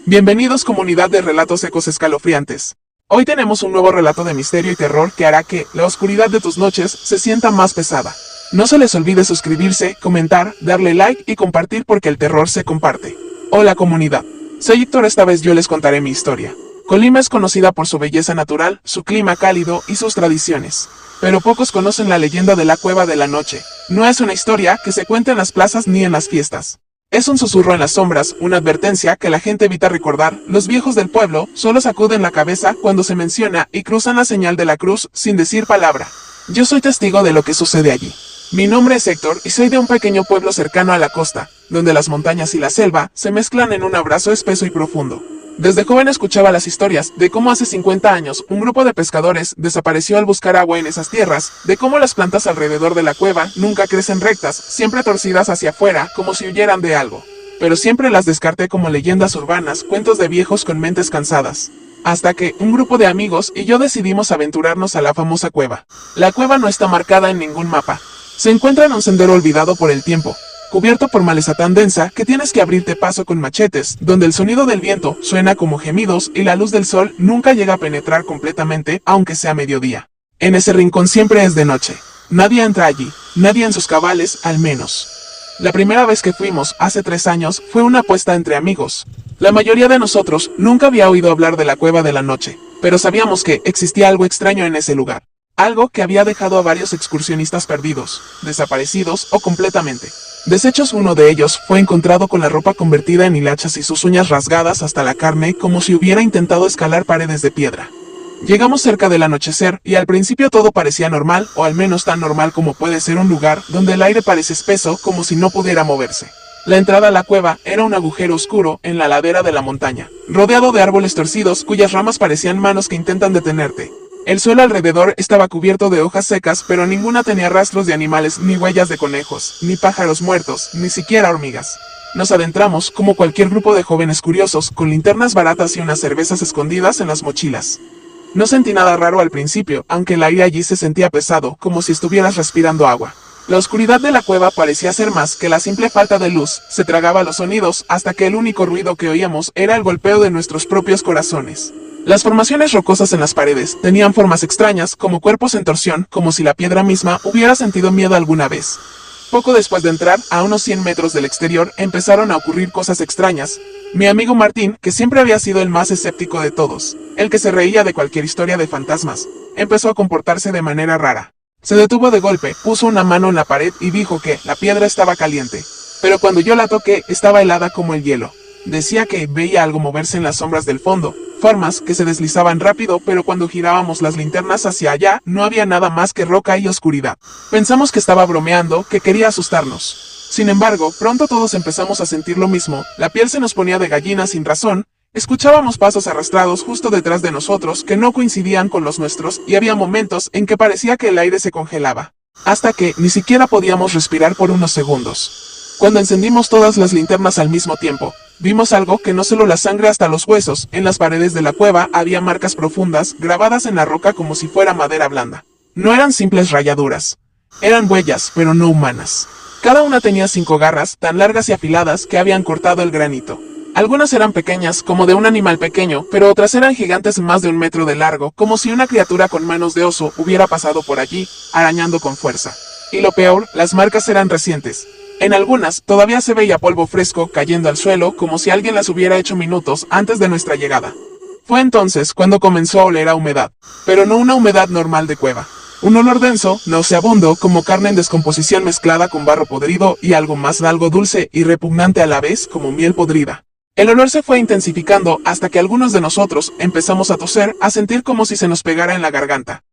Bienvenidos comunidad de relatos ecos escalofriantes. Hoy tenemos un nuevo relato de misterio y terror que hará que la oscuridad de tus noches se sienta más pesada. No se les olvide suscribirse, comentar, darle like y compartir porque el terror se comparte. Hola comunidad, soy Héctor, esta vez yo les contaré mi historia. Colima es conocida por su belleza natural, su clima cálido y sus tradiciones. Pero pocos conocen la leyenda de la Cueva de la Noche. No es una historia que se cuenta en las plazas ni en las fiestas. Es un susurro en las sombras, una advertencia que la gente evita recordar. Los viejos del pueblo solo sacuden la cabeza cuando se menciona y cruzan la señal de la cruz sin decir palabra. Yo soy testigo de lo que sucede allí. Mi nombre es Héctor y soy de un pequeño pueblo cercano a la costa, donde las montañas y la selva se mezclan en un abrazo espeso y profundo. Desde joven escuchaba las historias de cómo hace 50 años un grupo de pescadores desapareció al buscar agua en esas tierras, de cómo las plantas alrededor de la cueva nunca crecen rectas, siempre torcidas hacia afuera como si huyeran de algo. Pero siempre las descarté como leyendas urbanas, cuentos de viejos con mentes cansadas. Hasta que un grupo de amigos y yo decidimos aventurarnos a la famosa cueva. La cueva no está marcada en ningún mapa. Se encuentra en un sendero olvidado por el tiempo, cubierto por maleza tan densa que tienes que abrirte paso con machetes, donde el sonido del viento suena como gemidos y la luz del sol nunca llega a penetrar completamente, aunque sea mediodía. En ese rincón siempre es de noche. Nadie entra allí, nadie en sus cabales, al menos. La primera vez que fuimos, hace 3 años, fue una apuesta entre amigos. La mayoría de nosotros nunca había oído hablar de la Cueva de la Noche, pero sabíamos que existía algo extraño en ese lugar. Algo que había dejado a varios excursionistas perdidos, desaparecidos o completamente deshechos. Uno de ellos fue encontrado con la ropa convertida en hilachas y sus uñas rasgadas hasta la carne como si hubiera intentado escalar paredes de piedra. Llegamos cerca del anochecer y al principio todo parecía normal, o al menos tan normal como puede ser un lugar donde el aire parece espeso como si no pudiera moverse. La entrada a la cueva era un agujero oscuro en la ladera de la montaña, rodeado de árboles torcidos cuyas ramas parecían manos que intentan detenerte. El suelo alrededor estaba cubierto de hojas secas, pero ninguna tenía rastros de animales, ni huellas de conejos, ni pájaros muertos, ni siquiera hormigas. Nos adentramos como cualquier grupo de jóvenes curiosos, con linternas baratas y unas cervezas escondidas en las mochilas. No sentí nada raro al principio, aunque el aire allí se sentía pesado, como si estuvieras respirando agua. La oscuridad de la cueva parecía ser más que la simple falta de luz, se tragaba los sonidos, hasta que el único ruido que oíamos era el golpeo de nuestros propios corazones. Las formaciones rocosas en las paredes tenían formas extrañas, como cuerpos en torsión, como si la piedra misma hubiera sentido miedo alguna vez. Poco después de entrar, a unos 100 metros del exterior, empezaron a ocurrir cosas extrañas. Mi amigo Martín, que siempre había sido el más escéptico de todos, el que se reía de cualquier historia de fantasmas, empezó a comportarse de manera rara. Se detuvo de golpe, puso una mano en la pared y dijo que la piedra estaba caliente. Pero cuando yo la toqué, estaba helada como el hielo. Decía que veía algo moverse en las sombras del fondo, formas que se deslizaban rápido, pero cuando girábamos las linternas hacia allá, no había nada más que roca y oscuridad. Pensamos que estaba bromeando, que quería asustarnos. Sin embargo, pronto todos empezamos a sentir lo mismo, la piel se nos ponía de gallina sin razón, escuchábamos pasos arrastrados justo detrás de nosotros que no coincidían con los nuestros, y había momentos en que parecía que el aire se congelaba. Hasta que ni siquiera podíamos respirar por unos segundos. Cuando encendimos todas las linternas al mismo tiempo, vimos algo que no solo la sangre hasta los huesos. En las paredes de la cueva había marcas profundas, grabadas en la roca como si fuera madera blanda. No eran simples rayaduras. Eran huellas, pero no humanas. Cada una tenía 5 garras, tan largas y afiladas que habían cortado el granito. Algunas eran pequeñas, como de un animal pequeño, pero otras eran gigantes, más de 1 metro de largo, como si una criatura con manos de oso hubiera pasado por allí, arañando con fuerza. Y lo peor, las marcas eran recientes. En algunas, todavía se veía polvo fresco cayendo al suelo, como si alguien las hubiera hecho minutos antes de nuestra llegada. Fue entonces cuando comenzó a oler a humedad, pero no una humedad normal de cueva. Un olor denso, nauseabundo, como carne en descomposición mezclada con barro podrido y algo dulce y repugnante a la vez, como miel podrida. El olor se fue intensificando hasta que algunos de nosotros empezamos a toser, a sentir como si se nos pegara en la garganta.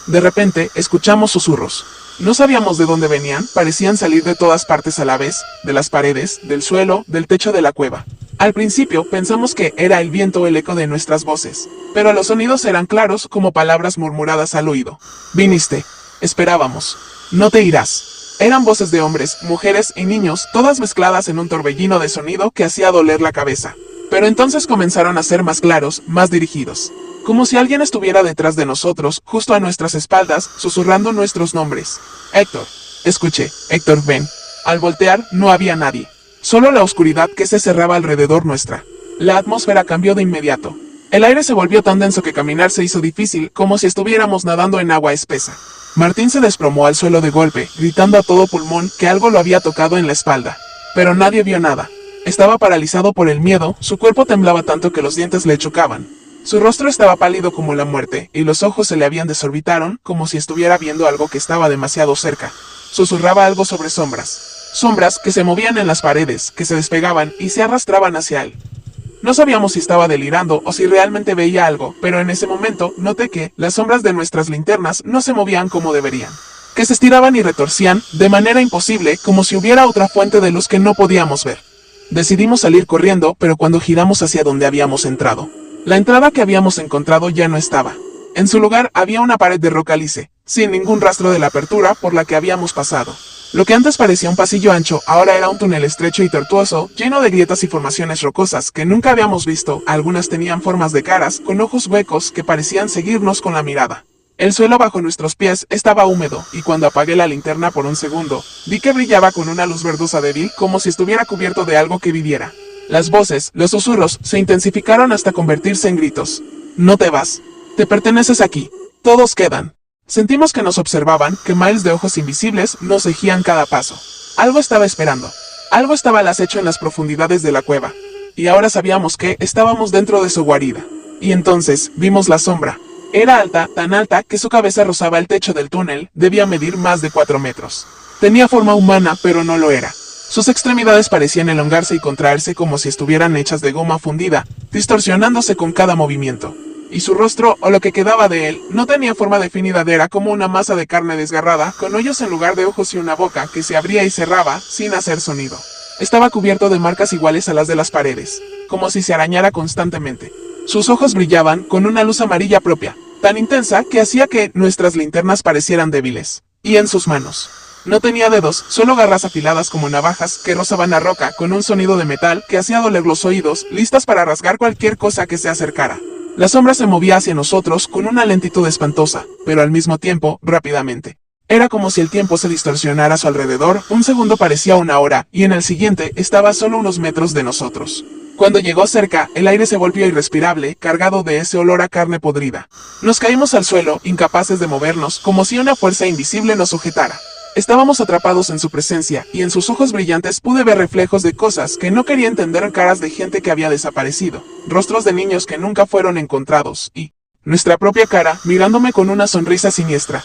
De repente, escuchamos susurros. No sabíamos de dónde venían, parecían salir de todas partes a la vez, de las paredes, del suelo, del techo de la cueva. Al principio pensamos que era el viento o el eco de nuestras voces, pero los sonidos eran claros como palabras murmuradas al oído. Viniste. Esperábamos. No te irás. Eran voces de hombres, mujeres y niños, todas mezcladas en un torbellino de sonido que hacía doler la cabeza. Pero entonces comenzaron a ser más claros, más dirigidos. Como si alguien estuviera detrás de nosotros, justo a nuestras espaldas, susurrando nuestros nombres. Héctor. Escuché. Héctor, ven. Al voltear, no había nadie. Solo la oscuridad que se cerraba alrededor nuestra. La atmósfera cambió de inmediato. El aire se volvió tan denso que caminar se hizo difícil, como si estuviéramos nadando en agua espesa. Martín se desplomó al suelo de golpe, gritando a todo pulmón que algo lo había tocado en la espalda. Pero nadie vio nada. Estaba paralizado por el miedo, su cuerpo temblaba tanto que los dientes le chocaban. Su rostro estaba pálido como la muerte, y los ojos se le habían desorbitaron, como si estuviera viendo algo que estaba demasiado cerca. Susurraba algo sobre sombras. Sombras que se movían en las paredes, que se despegaban y se arrastraban hacia él. No sabíamos si estaba delirando o si realmente veía algo, pero en ese momento noté que las sombras de nuestras linternas no se movían como deberían. Que se estiraban y retorcían de manera imposible, como si hubiera otra fuente de luz que no podíamos ver. Decidimos salir corriendo, pero cuando giramos hacia donde habíamos entrado, la entrada que habíamos encontrado ya no estaba. En su lugar había una pared de roca lisa, sin ningún rastro de la apertura por la que habíamos pasado. Lo que antes parecía un pasillo ancho, ahora era un túnel estrecho y tortuoso, lleno de grietas y formaciones rocosas que nunca habíamos visto. Algunas tenían formas de caras, con ojos huecos que parecían seguirnos con la mirada. El suelo bajo nuestros pies estaba húmedo, y cuando apagué la linterna por un segundo, vi que brillaba con una luz verdosa débil, como si estuviera cubierto de algo que viviera. Las voces, los susurros, se intensificaron hasta convertirse en gritos. No te vas. Te perteneces aquí. Todos quedan. Sentimos que nos observaban, que miles de ojos invisibles nos seguían cada paso. Algo estaba esperando. Algo estaba al acecho en las profundidades de la cueva. Y ahora sabíamos que estábamos dentro de su guarida. Y entonces vimos la sombra. Era alta, tan alta que su cabeza rozaba el techo del túnel, debía medir más de 4 metros. Tenía forma humana, pero no lo era. Sus extremidades parecían elongarse y contraerse como si estuvieran hechas de goma fundida, distorsionándose con cada movimiento. Y su rostro, o lo que quedaba de él, no tenía forma definida, era como una masa de carne desgarrada, con hoyos en lugar de ojos y una boca que se abría y cerraba, sin hacer sonido. Estaba cubierto de marcas iguales a las de las paredes, como si se arañara constantemente. Sus ojos brillaban con una luz amarilla propia, tan intensa que hacía que nuestras linternas parecieran débiles. Y en sus manos no tenía dedos, solo garras afiladas como navajas que rozaban la roca con un sonido de metal que hacía doler los oídos, listas para rasgar cualquier cosa que se acercara. La sombra se movía hacia nosotros con una lentitud espantosa, pero al mismo tiempo, rápidamente. Era como si el tiempo se distorsionara a su alrededor, un segundo parecía una hora, y en el siguiente estaba solo unos metros de nosotros. Cuando llegó cerca, el aire se volvió irrespirable, cargado de ese olor a carne podrida. Nos caímos al suelo, incapaces de movernos, como si una fuerza invisible nos sujetara. Estábamos atrapados en su presencia, y en sus ojos brillantes pude ver reflejos de cosas que no quería entender, caras de gente que había desaparecido, rostros de niños que nunca fueron encontrados, y nuestra propia cara, mirándome con una sonrisa siniestra.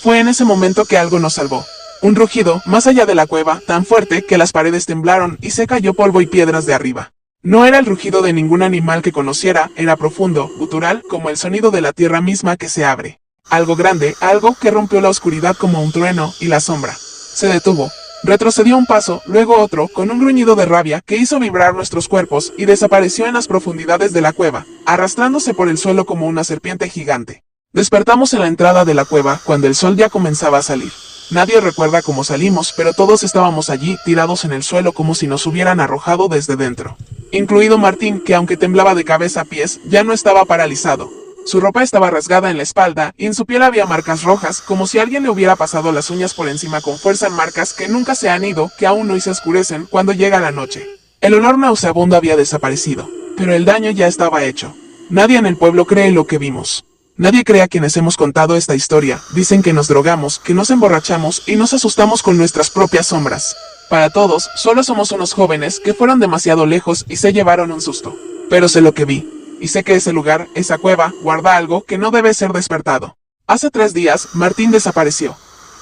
Fue en ese momento que algo nos salvó. Un rugido, más allá de la cueva, tan fuerte que las paredes temblaron y se cayó polvo y piedras de arriba. No era el rugido de ningún animal que conociera, era profundo, gutural, como el sonido de la tierra misma que se abre. Algo grande, algo que rompió la oscuridad como un trueno, y la sombra se detuvo. Retrocedió un paso, luego otro, con un gruñido de rabia que hizo vibrar nuestros cuerpos, y desapareció en las profundidades de la cueva, arrastrándose por el suelo como una serpiente gigante. Despertamos en la entrada de la cueva, cuando el sol ya comenzaba a salir. Nadie recuerda cómo salimos, pero todos estábamos allí, tirados en el suelo como si nos hubieran arrojado desde dentro. Incluido Martín, que aunque temblaba de cabeza a pies, ya no estaba paralizado. Su ropa estaba rasgada en la espalda, y en su piel había marcas rojas, como si alguien le hubiera pasado las uñas por encima con fuerza, marcas que nunca se han ido, que aún no se oscurecen cuando llega la noche. El olor nauseabundo había desaparecido, pero el daño ya estaba hecho. Nadie en el pueblo cree lo que vimos. Nadie cree a quienes hemos contado esta historia. Dicen que nos drogamos, que nos emborrachamos y nos asustamos con nuestras propias sombras. Para todos, solo somos unos jóvenes que fueron demasiado lejos y se llevaron un susto. Pero sé lo que vi. Y sé que ese lugar, esa cueva, guarda algo que no debe ser despertado. Hace 3 días, Martín desapareció.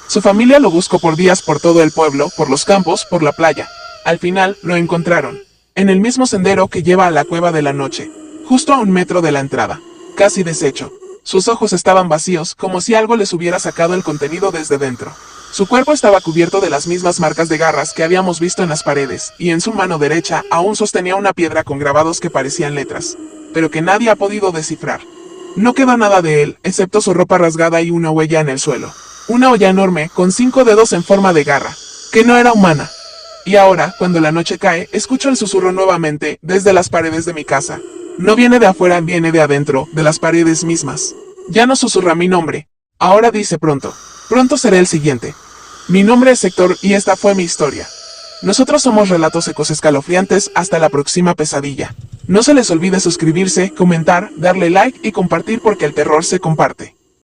Su familia lo buscó por días por todo el pueblo, por los campos, por la playa. Al final, lo encontraron. En el mismo sendero que lleva a la cueva de la noche. Justo a 1 metro de la entrada. Casi deshecho. Sus ojos estaban vacíos, como si algo les hubiera sacado el contenido desde dentro. Su cuerpo estaba cubierto de las mismas marcas de garras que habíamos visto en las paredes, y en su mano derecha aún sostenía una piedra con grabados que parecían letras, pero que nadie ha podido descifrar. No queda nada de él, excepto su ropa rasgada y una huella en el suelo. Una olla enorme, con 5 dedos en forma de garra, que no era humana. Y ahora, cuando la noche cae, escucho el susurro nuevamente, desde las paredes de mi casa. No viene de afuera, viene de adentro, de las paredes mismas. Ya no susurra mi nombre. Ahora dice pronto. Pronto seré el siguiente. Mi nombre es Héctor y esta fue mi historia. Nosotros somos Relatos Ecos Escalofriantes, hasta la próxima pesadilla. No se les olvide suscribirse, comentar, darle like y compartir porque el terror se comparte.